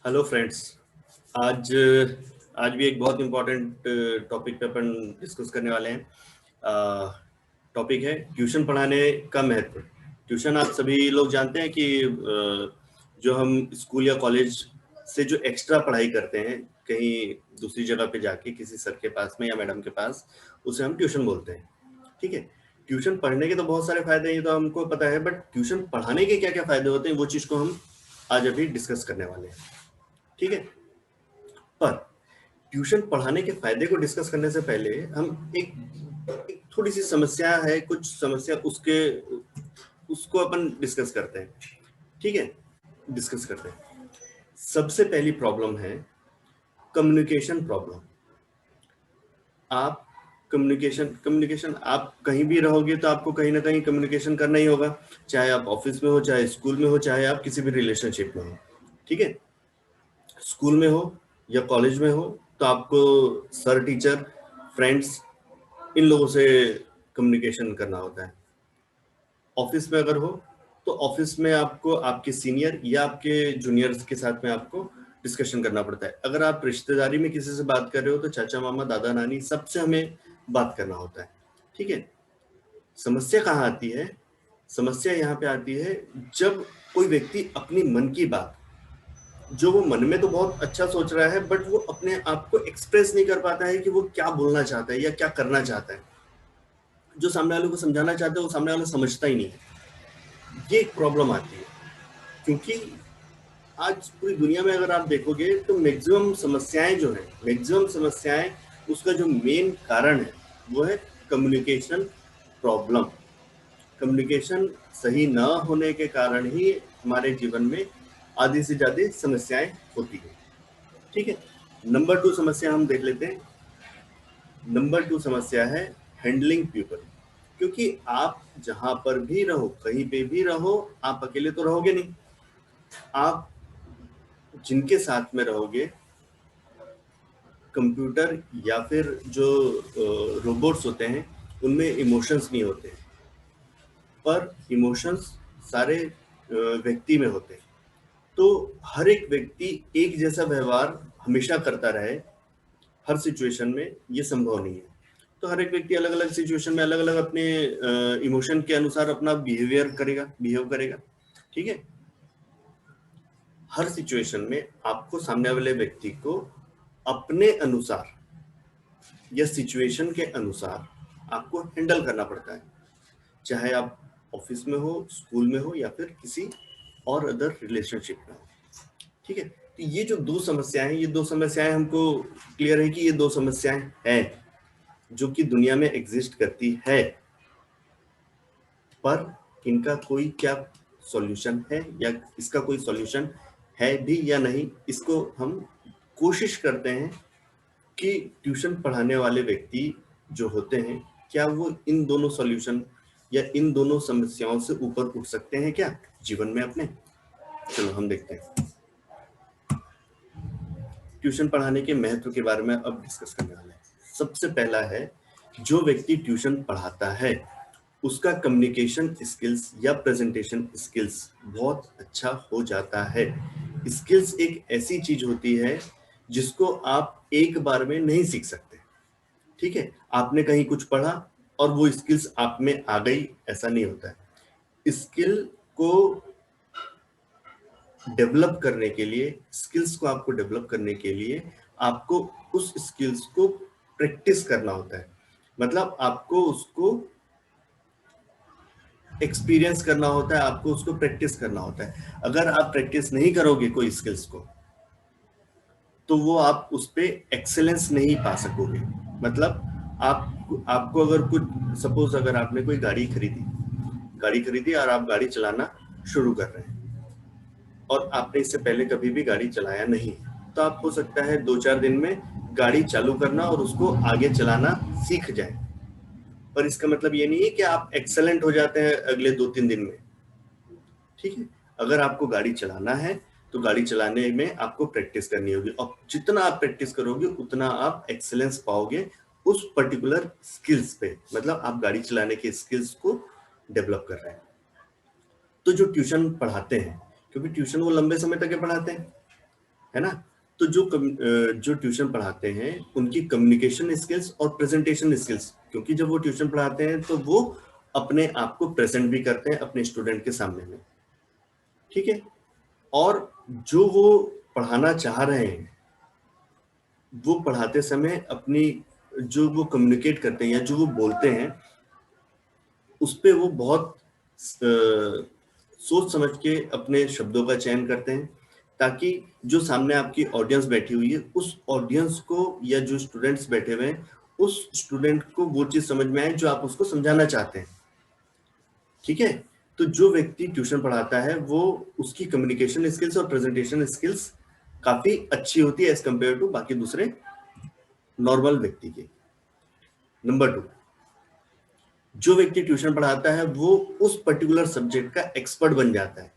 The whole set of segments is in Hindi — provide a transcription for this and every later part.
Hello friends. आज आज भी एक बहुत इम्पोर्टेंट टॉपिक पे अपन डिस्कस करने वाले हैं। टॉपिक है ट्यूशन पढ़ाने का महत्व। ट्यूशन आप सभी लोग जानते हैं कि जो हम स्कूल या कॉलेज से जो एक्स्ट्रा पढ़ाई करते हैं कहीं दूसरी जगह पे जाके किसी सर के पास में या मैडम के पास, उसे हम ट्यूशन बोलते हैं। ठीक है। ट्यूशन पढ़ने के तो बहुत सारे फायदे हैं, ये तो हमको पता है, बट ट्यूशन पढ़ाने के क्या क्या फायदे होते हैं वो चीज को हम आज अभी डिस्कस करने वाले हैं। ठीक है। पर ट्यूशन पढ़ाने के फायदे को डिस्कस करने से पहले हम एक थोड़ी सी समस्या है, कुछ समस्या उसको अपन डिस्कस करते हैं। ठीक है, डिस्कस करते हैं। सबसे पहली प्रॉब्लम है कम्युनिकेशन प्रॉब्लम। आप कम्युनिकेशन आप कहीं भी रहोगे तो आपको कहीं ना कहीं कम्युनिकेशन करना ही होगा, चाहे आप ऑफिस में हो, चाहे स्कूल में हो, चाहे आप किसी भी रिलेशनशिप में हो। ठीक है। स्कूल में हो या कॉलेज में हो तो आपको सर, टीचर, फ्रेंड्स, इन लोगों से कम्युनिकेशन करना होता है। ऑफिस में अगर हो तो ऑफिस में आपको आपके सीनियर या आपके जूनियर्स के साथ में आपको डिस्कशन करना पड़ता है। अगर आप रिश्तेदारी में किसी से बात कर रहे हो तो चाचा, मामा, दादा, नानी, सबसे हमें बात करना होता है। ठीक है। समस्या कहाँ आती है? समस्या यहाँ पे आती है जब कोई व्यक्ति अपनी मन की बात, जो वो मन में तो बहुत अच्छा सोच रहा है, बट वो अपने आप को एक्सप्रेस नहीं कर पाता है कि वो क्या बोलना चाहता है या क्या करना चाहता है। जो सामने वाले को समझाना चाहते हैं वो सामने वाला समझता ही नहीं है। ये एक प्रॉब्लम आती है, क्योंकि आज पूरी दुनिया में अगर आप देखोगे तो मैक्सिमम समस्याएं उसका जो मेन कारण है वो है कम्युनिकेशन प्रॉब्लम। कम्युनिकेशन सही न होने के कारण ही हमारे जीवन में आधी से ज्यादा समस्याएं होती है। ठीक है। नंबर 2 समस्या हम देख लेते हैं। नंबर 2 समस्या है हैंडलिंग पीपल। क्योंकि आप जहां पर भी रहो, कहीं पे भी रहो, आप अकेले तो रहोगे नहीं। आप जिनके साथ में रहोगे, कंप्यूटर या फिर जो रोबोट्स होते हैं, उनमें इमोशंस नहीं होते, पर इमोशंस सारे व्यक्ति में होते हैं। तो हर एक व्यक्ति एक जैसा व्यवहार हमेशा करता रहे हर सिचुएशन में, ये संभव नहीं है। तो हर एक व्यक्ति अलग अलग सिचुएशन में अलग अलग अपने इमोशन के अनुसार अपना बिहेव करेगा। ठीक है। हर सिचुएशन में आपको सामने वाले व्यक्ति को अपने अनुसार या सिचुएशन के अनुसार आपको हैंडल करना पड़ता है, चाहे आप ऑफिस में हो, स्कूल में हो, या फिर किसी और अदर रिलेशनशिप में हो। ठीक है। तो ये जो दो समस्याएं हैं, ये दो समस्याएं हमको क्लियर है कि ये दो समस्याएं हैं जो कि दुनिया में एग्जिस्ट करती है, पर इनका कोई क्या सॉल्यूशन है या इसका कोई सॉल्यूशन है भी या नहीं, इसको हम कोशिश करते हैं कि ट्यूशन पढ़ाने वाले व्यक्ति जो होते हैं, क्या वो इन दोनों सॉल्यूशन या इन दोनों समस्याओं से ऊपर उठ सकते हैं क्या जीवन में अपने। चलो हम देखते हैं। ट्यूशन पढ़ाने के महत्व के बारे में अब डिस्कस करने वाले हैं। सबसे पहला है, जो व्यक्ति ट्यूशन पढ़ाता है उसका कम्युनिकेशन स्किल्स या प्रेजेंटेशन स्किल्स बहुत अच्छा हो जाता है। स्किल्स एक ऐसी चीज होती है जिसको आप एक बार में नहीं सीख सकते। ठीक है। आपने कहीं कुछ पढ़ा और वो स्किल्स आप में आ गई, ऐसा नहीं होता है। स्किल को डेवलप करने के लिए, स्किल्स को आपको डेवलप करने के लिए आपको उस स्किल्स को प्रैक्टिस करना होता है। मतलब आपको उसको एक्सपीरियंस करना होता है, आपको उसको प्रैक्टिस करना होता है। अगर आप प्रैक्टिस नहीं करोगे कोई स्किल्स को, तो वो आप उस पे एक्सेलेंस नहीं पा सकोगे। मतलब आपको अगर कुछ, सपोज अगर आपने कोई गाड़ी खरीदी और आप गाड़ी चलाना शुरू कर रहे हैं और आपने इससे पहले कभी भी गाड़ी चलाया नहीं, तो आप हो सकता है 2-4 दिन में गाड़ी चालू करना और उसको आगे चलाना सीख जाए, पर इसका मतलब ये नहीं है कि आप एक्सेलेंट हो जाते हैं अगले 2-3 दिन में। ठीक है। अगर आपको गाड़ी चलाना है तो गाड़ी चलाने में आपको प्रैक्टिस करनी होगी, और जितना आप प्रैक्टिस करोगे उतना आप एक्सेलेंस पाओगे उस पर्टिकुलर स्किल्स पे। मतलब आप गाड़ी चलाने के स्किल्स को डेवलप कर रहे हैं। तो जो ट्यूशन पढ़ाते हैं, क्योंकि ट्यूशन वो लंबे समय तक पढ़ाते हैं, है ना। तो जो ट्यूशन पढ़ाते हैं उनकी कम्युनिकेशन स्किल्स और प्रेजेंटेशन स्किल्स, क्योंकि जब वो ट्यूशन पढ़ाते हैं तो वो अपने आप को प्रेजेंट भी करते हैं अपने स्टूडेंट के सामने में, ठीक है। और जो वो पढ़ाना चाह रहे हैं वो पढ़ाते समय अपनी जो वो कम्युनिकेट करते हैं या जो वो बोलते हैं उस पे वो बहुत सोच समझ के अपने शब्दों का चयन करते हैं, ताकि जो सामने आपकी ऑडियंस बैठी हुई है उस ऑडियंस को या जो स्टूडेंट्स बैठे हुए हैं उस स्टूडेंट को वो चीज समझ में आए जो आप उसको समझाना चाहते हैं, ठीक है। तो जो व्यक्ति ट्यूशन पढ़ाता है वो उसकी कम्युनिकेशन स्किल्स और प्रेजेंटेशन स्किल्स काफी अच्छी होती है एज कंपेयर टू बाकी दूसरे नॉर्मल व्यक्ति के। नंबर 2, जो व्यक्ति ट्यूशन पढ़ाता है वो उस पर्टिकुलर सब्जेक्ट का एक्सपर्ट बन जाता है।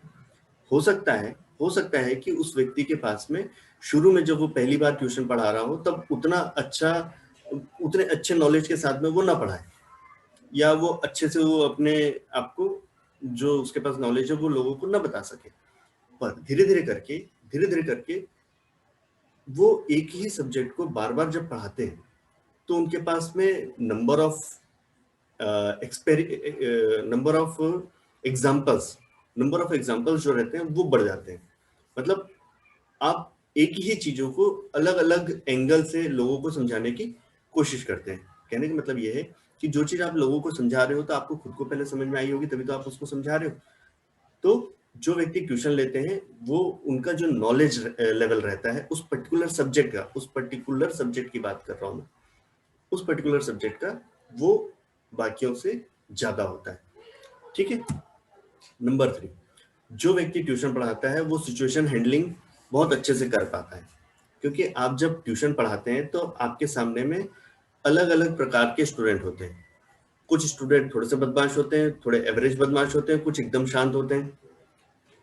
हो सकता है हो सकता है कि उस व्यक्ति के पास में शुरू में जब वो पहली बार ट्यूशन पढ़ा रहा हो तब उतने अच्छे नॉलेज के साथ में वो ना पढ़ाए, या वो अच्छे से वो अपने आप को जो उसके पास नॉलेज है वो लोगों को ना बता सके। पर धीरे धीरे करके वो एक ही सब्जेक्ट को बार बार जब पढ़ाते हैं तो उनके पास में नंबर ऑफ एग्जाम्पल्स जो रहते हैं वो बढ़ जाते हैं। मतलब आप एक ही चीजों को अलग अलग एंगल से लोगों को समझाने की कोशिश करते हैं। कहने का मतलब ये है कि जो चीज आप लोगों को समझा रहे हो तो आपको खुद को पहले समझ में आई होगी, तभी तो आप उसको समझा रहे हो। तो जो व्यक्ति ट्यूशन लेते हैं वो उनका जो नॉलेज लेवल रहता है उस पर्टिकुलर सब्जेक्ट की बात कर रहा हूं मैं, उस पर्टिकुलर सब्जेक्ट का वो बाकियों से ज्यादा होता है, ठीक है। नंबर 3, जो व्यक्ति ट्यूशन पढ़ाता है वो सिचुएशन हैंडलिंग बहुत अच्छे से कर पाता है, क्योंकि आप जब ट्यूशन पढ़ाते हैं तो आपके सामने में अलग अलग प्रकार के स्टूडेंट होते हैं। कुछ स्टूडेंट थोड़े से बदमाश होते हैं, थोड़े एवरेज बदमाश होते हैं, कुछ एकदम शांत होते हैं।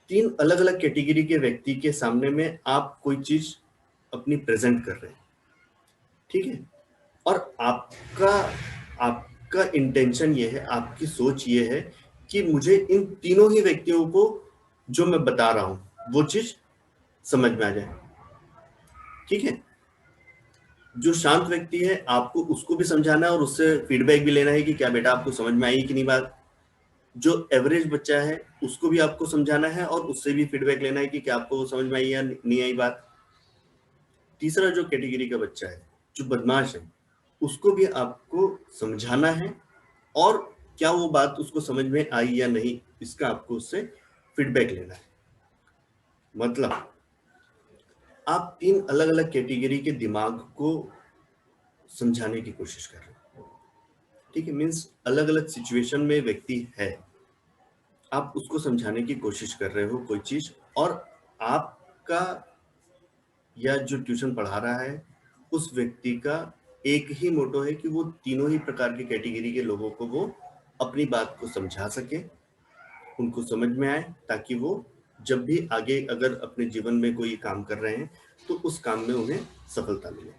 3 अलग अलग कैटेगरी के व्यक्ति के सामने में आप कोई चीज अपनी प्रेजेंट कर रहे हैं, ठीक है। और आपका आपका इंटेंशन ये है, आपकी सोच ये है कि मुझे इन तीनों ही व्यक्तियों को जो मैं बता रहा हूं वो चीज समझ में आ जाए, ठीक है। जो शांत व्यक्ति है आपको उसको भी समझाना है और उससे फीडबैक भी लेना है कि क्या बेटा आपको समझ में आई कि नहीं बात। जो एवरेज बच्चा है उसको भी आपको समझाना है और उससे भी फीडबैक लेना है कि क्या आपको समझ में आई या नहीं आई बात। तीसरा जो कैटेगरी का बच्चा है जो बदमाश है उसको भी आपको समझाना है और क्या वो बात उसको समझ में आई या नहीं इसका आपको उससे फीडबैक लेना है। मतलब आप 3 अलग अलग कैटेगरी के दिमाग को समझाने की कोशिश कर रहे हैं, ठीक है। मीन्स अलग अलग सिचुएशन में व्यक्ति है, आप उसको समझाने की कोशिश कर रहे हो कोई चीज, और आपका या जो ट्यूशन पढ़ा रहा है उस व्यक्ति का एक ही मोटो है कि वो तीनों ही प्रकार की कैटेगरी के लोगों को वो अपनी बात को समझा सके, उनको समझ में आए, ताकि वो जब भी आगे अगर अपने जीवन में कोई काम कर रहे हैं तो उस काम में उन्हें सफलता मिले।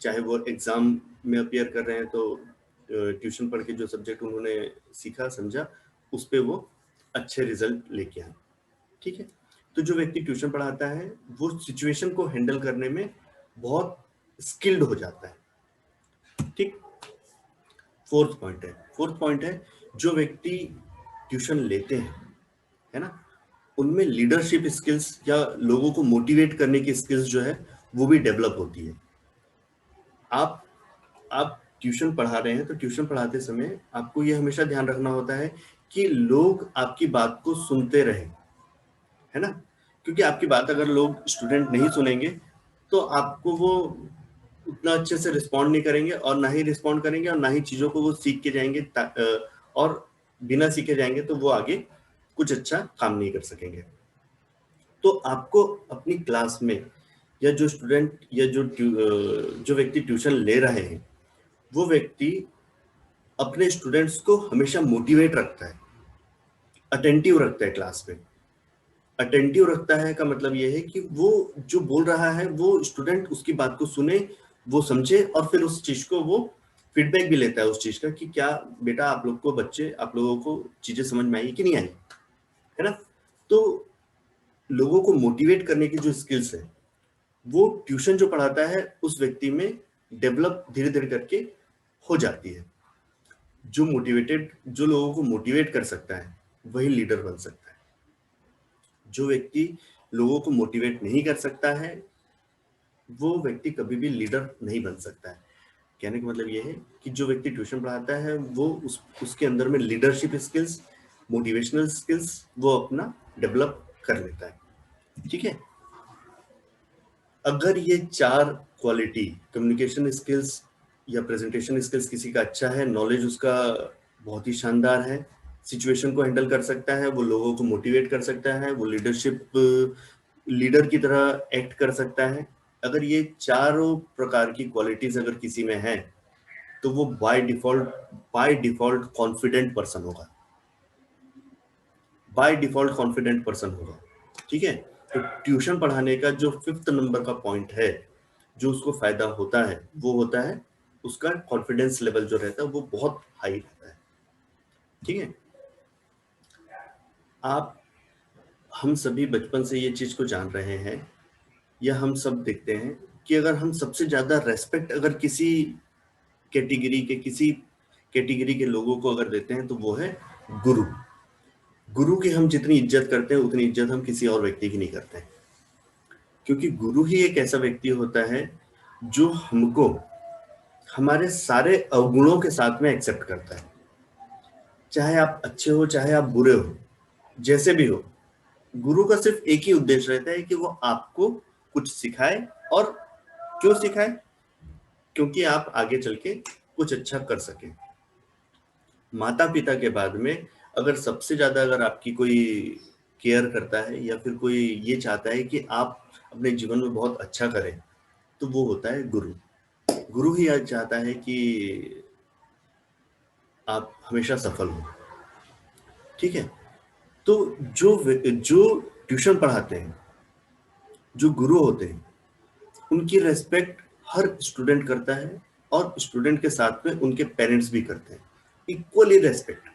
चाहे वो एग्जाम में अपियर कर रहे हैं तो ट्यूशन पढ़ के जो सब्जेक्ट उन्होंने सीखा समझा उस पे वो अच्छे रिजल्ट लेके आए, ठीक है। तो जो व्यक्ति ट्यूशन पढ़ाता है वो सिचुएशन को हैंडल करने में बहुत स्किल्ड हो जाता है, ठीक। फोर्थ पॉइंट है जो व्यक्ति ट्यूशन लेते हैं, है ना, उनमें लीडरशिप स्किल्स या लोगों को मोटिवेट करने की स्किल्स जो है वो भी डेवलप होती है। आप आप ट्यूशन पढ़ा रहे हैं तो ट्यूशन पढ़ाते समय आपको ये हमेशा ध्यान रखना होता है कि लोग आपकी बात को सुनते रहें, है ना। क्योंकि आपकी बात अगर लोग स्टूडेंट नहीं सुनेंगे तो आपको वो उतना अच्छे से रिस्पॉन्ड नहीं करेंगे, और ना ही रिस्पॉन्ड करेंगे और ना ही चीजों को वो सीख के जाएंगे, और बिना सीखे जाएंगे तो वो आगे कुछ अच्छा काम नहीं कर सकेंगे। तो आपको अपनी क्लास में या जो स्टूडेंट या जो व्यक्ति ट्यूशन ले रहे हैं वो व्यक्ति अपने स्टूडेंट्स को हमेशा मोटिवेट रखता है, अटेंटिव रखता है क्लास में। अटेंटिव रखता है का मतलब ये है कि वो जो बोल रहा है वो स्टूडेंट उसकी बात को सुने, वो समझे और फिर उस चीज को वो फीडबैक भी लेता है उस चीज का कि क्या बेटा आप लोगों को चीजें समझ में आई कि नहीं आई, है ना। तो लोगों को मोटिवेट करने की जो स्किल्स है वो ट्यूशन जो पढ़ाता है उस व्यक्ति में डेवलप धीरे धीरे करके हो जाती है। जो लोगों को मोटिवेट कर सकता है वही लीडर बन सकता है। जो व्यक्ति लोगों को मोटिवेट नहीं कर सकता है वो व्यक्ति कभी भी लीडर नहीं बन सकता है। कहने का मतलब ये है कि जो व्यक्ति ट्यूशन पढ़ाता है वो उसके अंदर में लीडरशिप स्किल्स, मोटिवेशनल स्किल्स वो अपना डेवलप कर लेता है। ठीक है, अगर ये 4 क्वालिटी, कम्युनिकेशन स्किल्स या प्रेजेंटेशन स्किल्स किसी का अच्छा है, नॉलेज उसका बहुत ही शानदार है, सिचुएशन को हैंडल कर सकता है, वो लोगों को मोटिवेट कर सकता है, वो लीडर की तरह एक्ट कर सकता है, अगर ये चारों प्रकार की क्वालिटीज अगर किसी में है तो वो बाय डिफॉल्ट कॉन्फिडेंट पर्सन होगा। बाय डिफॉल्ट कॉन्फिडेंट पर्सन होगा। ठीक है, तो ट्यूशन पढ़ाने का जो 5th नंबर का पॉइंट है, जो उसको फायदा होता है वो होता है उसका कॉन्फिडेंस लेवल जो रहता है वो बहुत हाई रहता है। ठीक है, हम सभी बचपन से ये चीज को जान रहे हैं या हम सब देखते हैं कि अगर हम सबसे ज्यादा रेस्पेक्ट अगर किसी कैटेगरी के लोगों को अगर देते हैं तो वो है गुरु। गुरु की हम जितनी इज्जत करते हैं उतनी इज्जत हम किसी और व्यक्ति की नहीं करते हैं, क्योंकि गुरु ही एक ऐसा व्यक्ति होता है जो हमको हमारे सारे अवगुणों के साथ में एक्सेप्ट करता है। चाहे आप अच्छे हो चाहे आप बुरे हो, जैसे भी हो, गुरु का सिर्फ एक ही उद्देश्य रहता है कि वो आपको कुछ सिखाए। और क्यों सिखाए? क्योंकि आप आगे चल के कुछ अच्छा कर सके। माता पिता के बाद में अगर सबसे ज्यादा अगर आपकी कोई केयर करता है या फिर कोई ये चाहता है कि आप अपने जीवन में बहुत अच्छा करें तो वो होता है गुरु। गुरु ही आज चाहता है कि आप हमेशा सफल हो। ठीक है, तो जो ट्यूशन पढ़ाते हैं, जो गुरु होते हैं, उनकी रेस्पेक्ट हर स्टूडेंट करता है और स्टूडेंट के साथ में उनके पेरेंट्स भी करते हैं, इक्वली रेस्पेक्ट।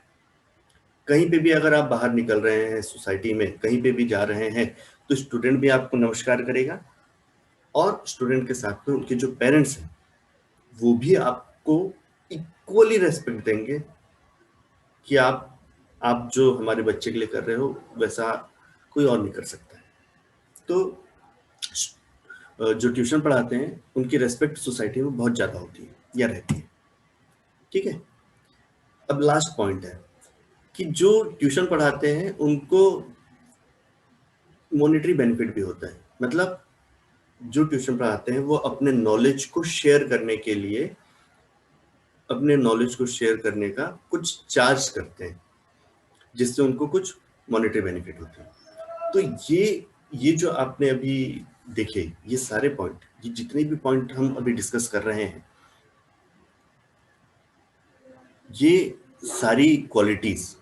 कहीं पे भी अगर आप बाहर निकल रहे हैं सोसाइटी में, कहीं पे भी जा रहे हैं तो स्टूडेंट भी आपको नमस्कार करेगा और स्टूडेंट के साथ में उनके जो पेरेंट्स हैं वो भी आपको इक्वली रेस्पेक्ट देंगे कि आप जो हमारे बच्चे के लिए कर रहे हो वैसा कोई और नहीं कर सकता है। तो जो ट्यूशन पढ़ाते हैं उनकी रेस्पेक्ट सोसाइटी में बहुत ज्यादा होती है या रहती है। ठीक है, अब लास्ट पॉइंट है कि जो ट्यूशन पढ़ाते हैं उनको मॉनेटरी बेनिफिट भी होता है। मतलब जो ट्यूशन पढ़ाते हैं वो अपने नॉलेज को शेयर करने के लिए, अपने नॉलेज को शेयर करने का कुछ चार्ज करते हैं जिससे उनको कुछ मॉनेटरी बेनिफिट होते हैं। तो ये जो आपने अभी देखे, ये सारे पॉइंट, ये जितने भी पॉइंट हम अभी डिस्कस कर रहे हैं, ये सारी क्वालिटीज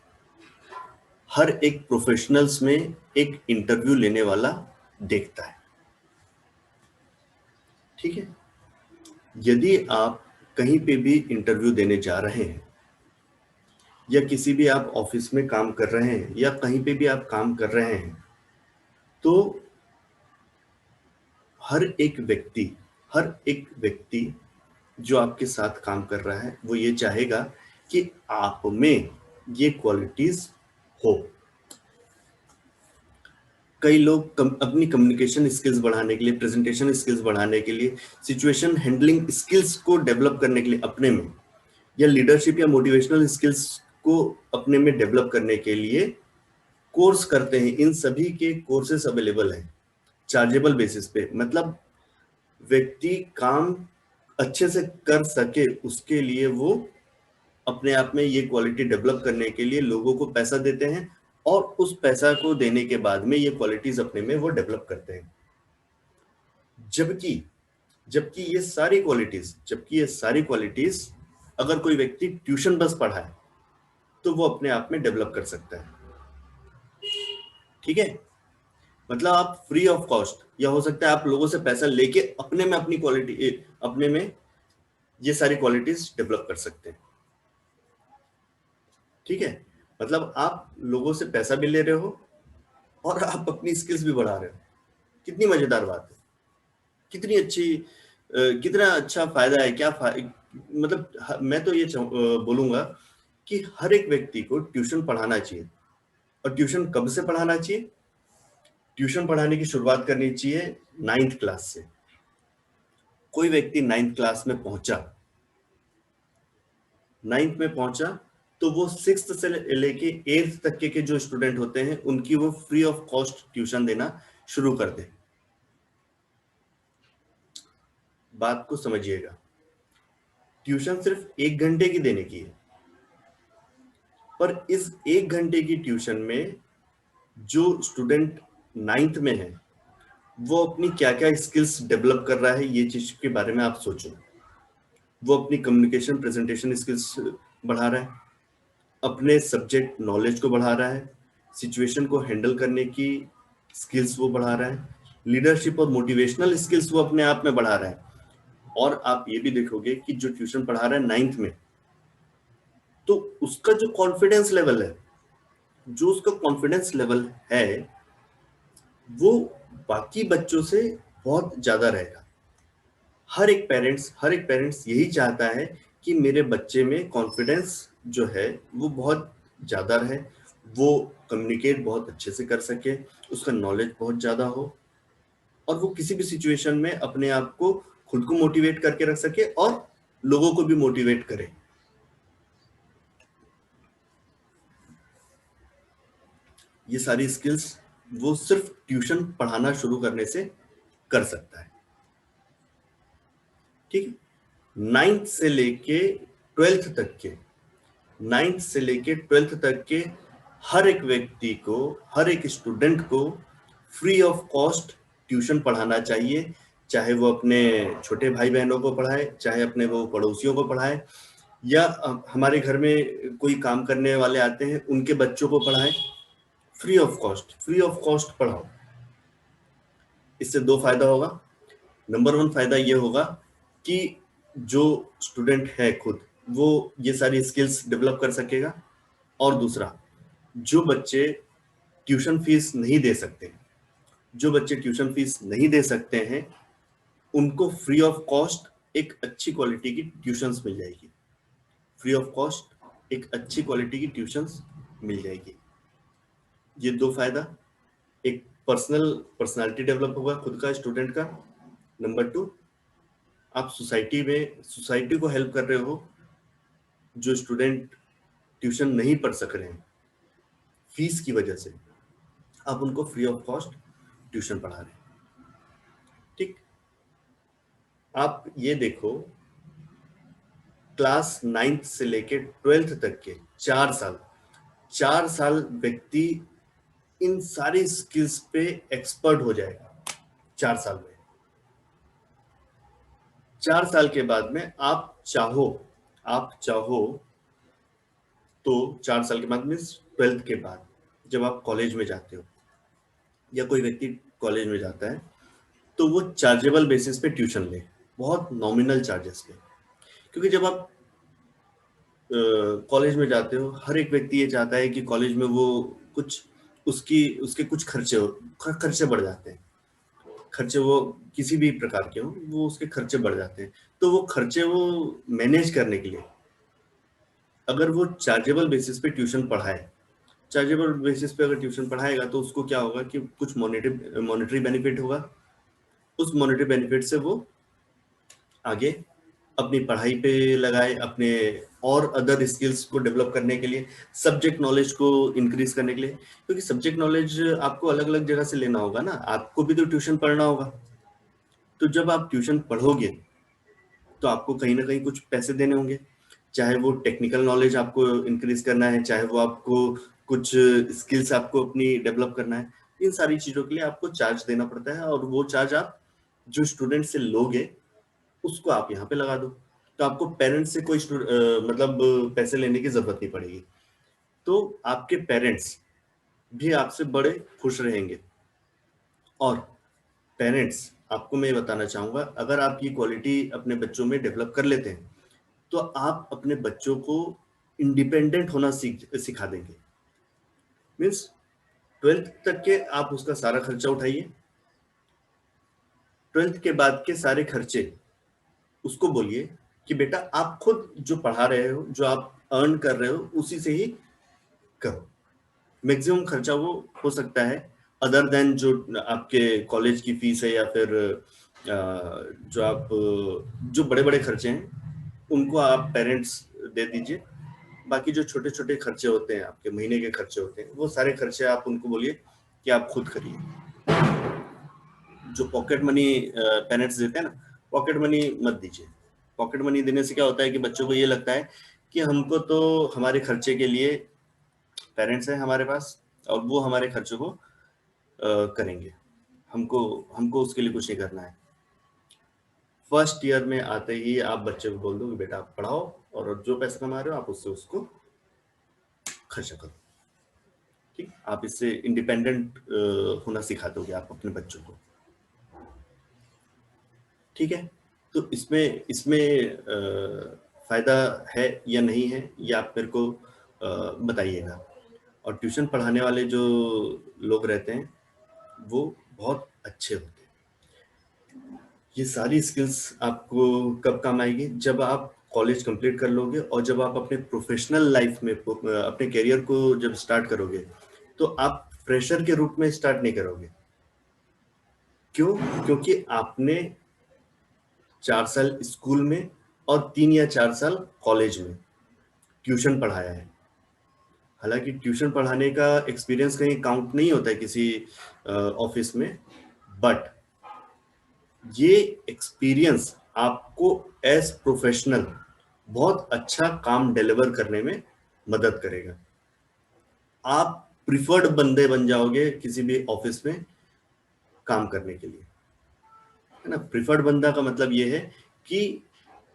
हर एक प्रोफेशनल्स में एक इंटरव्यू लेने वाला देखता है। ठीक है, यदि आप कहीं पे भी इंटरव्यू देने जा रहे हैं या किसी भी आप ऑफिस में काम कर रहे हैं या कहीं पे भी आप काम कर रहे हैं तो हर एक व्यक्ति जो आपके साथ काम कर रहा है वो ये चाहेगा कि आप में ये क्वालिटीज हो। कई लोग अपनी कम्युनिकेशन स्किल्स बढ़ाने के लिए, प्रेजेंटेशन स्किल्स बढ़ाने के लिए, सिचुएशन हैंडलिंग स्किल्स को डेवलप करने के लिए अपने में, या लीडरशिप या मोटिवेशनल स्किल्स को अपने में डेवलप करने के लिए कोर्स करते हैं। इन सभी के कोर्सेस अवेलेबल हैं चार्जेबल बेसिस पे। मतलब व्यक्ति काम अच्छे से कर सके उसके लिए वो अपने आप में ये क्वालिटी डेवलप करने के लिए लोगों को पैसा देते हैं और उस पैसा को देने के बाद में ये क्वालिटीज अपने में वो डेवलप करते हैं। जबकि जबकि ये सारी क्वालिटीज अगर कोई व्यक्ति ट्यूशन बस पढ़ाए तो वो अपने आप में डेवलप कर सकता है। ठीक है, मतलब आप फ्री ऑफ कॉस्ट, या हो सकता है आप लोगों से पैसा लेके अपने में अपने में ये सारी क्वालिटीज डेवलप कर सकते हैं। ठीक है, मतलब आप लोगों से पैसा भी ले रहे हो और आप अपनी स्किल्स भी बढ़ा रहे हो। कितनी मजेदार बात है। कितनी अच्छी कितना अच्छा फायदा है, क्या मतलब मैं तो ये बोलूंगा कि हर एक व्यक्ति को ट्यूशन पढ़ाना चाहिए। और ट्यूशन कब से पढ़ाना चाहिए? ट्यूशन पढ़ाने की शुरुआत करनी चाहिए 9th क्लास से। कोई व्यक्ति 9th क्लास में पहुंचा, 9th में पहुंचा, तो वो 6th से लेके 8th तक के जो स्टूडेंट होते हैं उनकी वो फ्री ऑफ कॉस्ट ट्यूशन देना शुरू कर दे। बात को समझिएगा, ट्यूशन सिर्फ 1 घंटे की देने की है, पर इस 1 घंटे की ट्यूशन में जो स्टूडेंट 9th में है वो अपनी क्या क्या स्किल्स डेवलप कर रहा है, ये चीज के बारे में आप सोचो। वो अपनी कम्युनिकेशन प्रेजेंटेशन स्किल्स बढ़ा रहा है, अपने सब्जेक्ट नॉलेज को बढ़ा रहा है, सिचुएशन को हैंडल करने की स्किल्स वो बढ़ा रहा है, लीडरशिप और मोटिवेशनल स्किल्स वो अपने आप में बढ़ा रहा है। और आप ये भी देखोगे कि जो ट्यूशन पढ़ा रहा है 9th में, तो उसका जो कॉन्फिडेंस लेवल है, जो उसका कॉन्फिडेंस लेवल है वो बाकी बच्चों से बहुत ज्यादा रहेगा। हर एक पेरेंट्स यही चाहता है कि मेरे बच्चे में कॉन्फिडेंस जो है वो बहुत ज्यादा रहे, वो कम्युनिकेट बहुत अच्छे से कर सके, उसका नॉलेज बहुत ज्यादा हो, और वो किसी भी सिचुएशन में अपने आप को खुद को मोटिवेट करके रख सके और लोगों को भी मोटिवेट करे। ये सारी स्किल्स वो सिर्फ ट्यूशन पढ़ाना शुरू करने से कर सकता है। ठीक है, 9th से लेके 12th तक के हर एक व्यक्ति को, हर एक स्टूडेंट को फ्री ऑफ कॉस्ट ट्यूशन पढ़ाना चाहिए। चाहे वो अपने छोटे भाई बहनों को पढ़ाए, चाहे अपने वो पड़ोसियों को पढ़ाए, या हमारे घर में कोई काम करने वाले आते हैं उनके बच्चों को पढ़ाए। फ्री ऑफ कॉस्ट पढ़ाओ। इससे दो फायदा होगा। नंबर 1 फायदा ये होगा कि जो स्टूडेंट है खुद वो ये सारी स्किल्स डेवलप कर सकेगा। और दूसरा, जो बच्चे ट्यूशन फीस नहीं दे सकते, जो बच्चे ट्यूशन फीस नहीं दे सकते हैं उनको फ्री ऑफ कॉस्ट एक अच्छी क्वालिटी की ट्यूशंस मिल जाएगी। फ्री ऑफ कॉस्ट एक अच्छी क्वालिटी की ट्यूशंस मिल जाएगी। ये दो फायदा, एक पर्सनालिटी डेवलप होगा खुद का, स्टूडेंट का। नंबर 2, आप सोसाइटी को हेल्प कर रहे हो। जो स्टूडेंट ट्यूशन नहीं पढ़ सक रहे हैं फीस की वजह से, आप उनको फ्री ऑफ कॉस्ट ट्यूशन पढ़ा रहे हैं। ठीक, आप ये देखो, क्लास 9th से लेके 12th तक के 4 साल व्यक्ति इन सारी स्किल्स पे एक्सपर्ट हो जाएगा 4 साल में। 4 साल के बाद में आप चाहो तो 4 साल के बाद में 12th के बाद जब आप कॉलेज में जाते हो या कोई व्यक्ति कॉलेज में जाता है तो वो चार्जेबल बेसिस पे ट्यूशन ले, बहुत नॉमिनल चार्जेस पे। क्योंकि जब आप कॉलेज में जाते हो, हर एक व्यक्ति ये चाहता है कि कॉलेज में वो कुछ उसके कुछ खर्चे बढ़ जाते हैं। खर्चे वो किसी भी प्रकार के हो, वो उसके खर्चे बढ़ जाते हैं। तो वो खर्चे वो मैनेज करने के लिए अगर वो चार्जेबल बेसिस पे ट्यूशन पढ़ाए, चार्जेबल बेसिस पे अगर ट्यूशन पढ़ाएगा तो उसको क्या होगा कि कुछ मॉनेटरी बेनिफिट होगा। उस मॉनेटरी बेनिफिट से वो आगे अपनी पढ़ाई पे लगाए, अपने और अदर स्किल्स को डेवलप करने के लिए, सब्जेक्ट नॉलेज को इंक्रीज करने के लिए। क्योंकि सब्जेक्ट नॉलेज आपको अलग अलग जगह से लेना होगा ना, आपको भी तो ट्यूशन पढ़ना होगा। तो जब आप ट्यूशन पढ़ोगे तो आपको कहीं ना कहीं कुछ पैसे देने होंगे, चाहे वो टेक्निकल नॉलेज आपको इंक्रीज करना है, चाहे वो आपको कुछ स्किल्स आपको अपनी डेवलप करना है। इन सारी चीजों के लिए आपको चार्ज देना पड़ता है, और वो चार्ज आप जो स्टूडेंट से लोगे उसको आप यहाँ पे लगा दो। तो आपको पेरेंट्स से कोई मतलब पैसे लेने की जरूरत नहीं पड़ेगी। तो आपके पेरेंट्स भी आपसे बड़े खुश रहेंगे। और पेरेंट्स, आपको मैं ये बताना चाहूंगा, अगर आप ये क्वालिटी अपने बच्चों में डेवलप कर लेते हैं तो आप अपने बच्चों को इंडिपेंडेंट होना सिखा देंगे। मीन्स 12th तक के आप उसका सारा खर्चा उठाइए, 12th के बाद के सारे खर्चे उसको बोलिए कि बेटा आप खुद जो पढ़ा रहे हो, जो आप अर्न कर रहे हो, उसी से ही करो। मैक्सिमम खर्चा वो हो सकता है अदर देन जो आपके कॉलेज की फीस है, या फिर जो आप जो बड़े बड़े खर्चे हैं उनको आप पेरेंट्स दे दीजिए। बाकी जो छोटे छोटे खर्चे होते हैं, आपके महीने के खर्चे होते हैं, वो सारे खर्चे आप उनको बोलिए कि आप खुद करिए। जो पॉकेट मनी पेरेंट्स देते हैं ना, पॉकेट मनी मत दीजिए। पॉकेट मनी देने से क्या होता है कि बच्चों को ये लगता है कि हमको तो हमारे खर्चे के लिए पेरेंट्स हैं हमारे पास, और वो हमारे खर्चों को करेंगे, हमको हमको उसके लिए कुछ नहीं करना है। फर्स्ट ईयर में आते ही आप बच्चे को बोल दो कि बेटा आप पढ़ाओ, और जो पैसा कमा रहे हो आप उससे उसको खर्चा करो। ठीक, आप इससे इंडिपेंडेंट होना सिखा दोगे आप अपने बच्चों को। ठीक है, तो इसमें इसमें फायदा है या नहीं है, ये आप मेरे को बताइएगा। और ट्यूशन पढ़ाने वाले जो लोग रहते हैं वो बहुत अच्छे होते हैं। ये सारी स्किल्स आपको कब काम आएगी? जब आप कॉलेज कंप्लीट कर लोगे, और जब आप अपने प्रोफेशनल लाइफ में अपने करियर को जब स्टार्ट करोगे, तो आप फ्रेशर के रूप में स्टार्ट नहीं करोगे। क्यों? क्योंकि आपने 4 साल स्कूल में और 3 या 4 साल कॉलेज में ट्यूशन पढ़ाया है। हालांकि ट्यूशन पढ़ाने का एक्सपीरियंस कहीं काउंट नहीं होता है किसी ऑफिस में, बट ये एक्सपीरियंस आपको एज प्रोफेशनल बहुत अच्छा काम डिलीवर करने में मदद करेगा। आप प्रिफर्ड बंदे बन जाओगे किसी भी ऑफिस में काम करने के लिए, है ना। प्रिफर्ड बंदा का मतलब ये है कि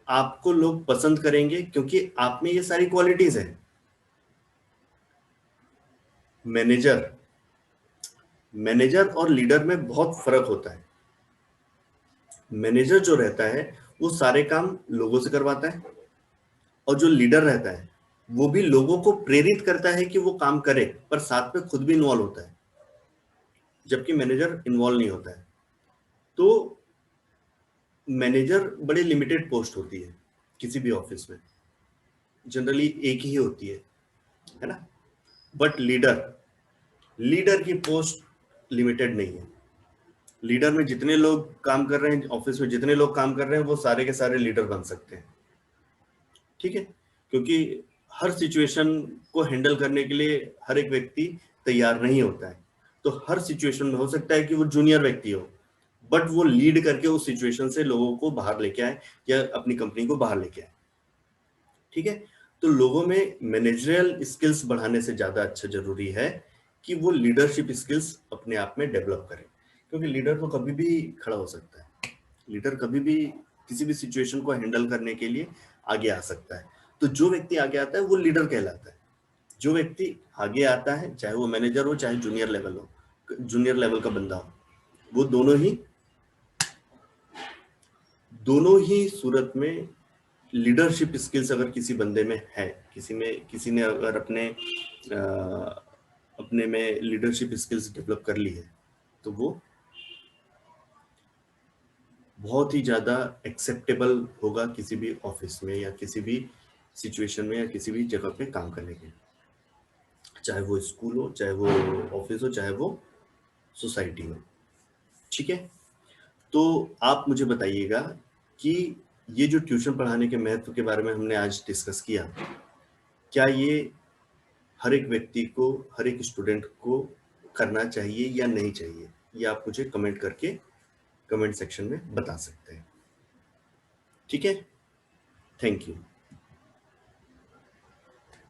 आपको लोग पसंद करेंगे क्योंकि आप में ये सारी क्वालिटीज है। मैनेजर मैनेजर और लीडर में बहुत फर्क होता है। मैनेजर जो रहता है वो सारे काम लोगों से करवाता है, और जो लीडर रहता है वो भी लोगों को प्रेरित करता है कि वो काम करे, पर साथ में खुद भी इन्वॉल्व होता है, जबकि मैनेजर इन्वॉल्व नहीं होता है। तो मैनेजर बड़े लिमिटेड पोस्ट होती है किसी भी ऑफिस में, जनरली एक ही होती है ना। बट लीडर लीडर की पोस्ट लिमिटेड नहीं है। लीडर में जितने लोग काम कर रहे हैं ऑफिस में, जितने लोग काम कर रहे हैं वो सारे के सारे लीडर बन सकते हैं। ठीक है, क्योंकि हर सिचुएशन को हैंडल करने के लिए हर एक व्यक्ति तैयार नहीं होता है। तो हर सिचुएशन में हो सकता है कि वो जूनियर व्यक्ति हो, बट वो लीड करके उस सिचुएशन से लोगों को बाहर लेके आए या अपनी कंपनी को बाहर लेके आए। ठीक है, तो लोगों में मैनेजरियल स्किल्स बढ़ाने से ज्यादा अच्छा जरूरी है कि वो लीडरशिप स्किल्स अपने आप में डेवलप करें, क्योंकि लीडर तो कभी भी खड़ा हो सकता है। लीडर कभी भी किसी भी सिचुएशन को हैंडल करने के लिए आगे आ सकता है। तो जो व्यक्ति आगे आता है वो लीडर कहलाता है। जो व्यक्ति आगे आता है, चाहे वो मैनेजर हो चाहे जूनियर लेवल हो, जूनियर लेवल का बंदा हो, वो दोनों ही सूरत में लीडरशिप स्किल्स अगर किसी बंदे में है, किसी ने अगर अपने में लीडरशिप स्किल्स डेवलप कर ली है, तो वो बहुत ही ज्यादा एक्सेप्टेबल होगा किसी भी ऑफिस में या किसी भी सिचुएशन में या किसी भी जगह पे काम करने के, चाहे वो स्कूल हो, चाहे वो ऑफिस हो, चाहे वो सोसाइटी हो। ठीक है, तो आप मुझे बताइएगा कि ये जो ट्यूशन पढ़ाने के महत्व के बारे में हमने आज डिस्कस किया, क्या ये हर एक व्यक्ति को, हर एक स्टूडेंट को करना चाहिए या नहीं चाहिए? ये आप मुझे कमेंट करके कमेंट सेक्शन में बता सकते हैं। ठीक है, थैंक यू।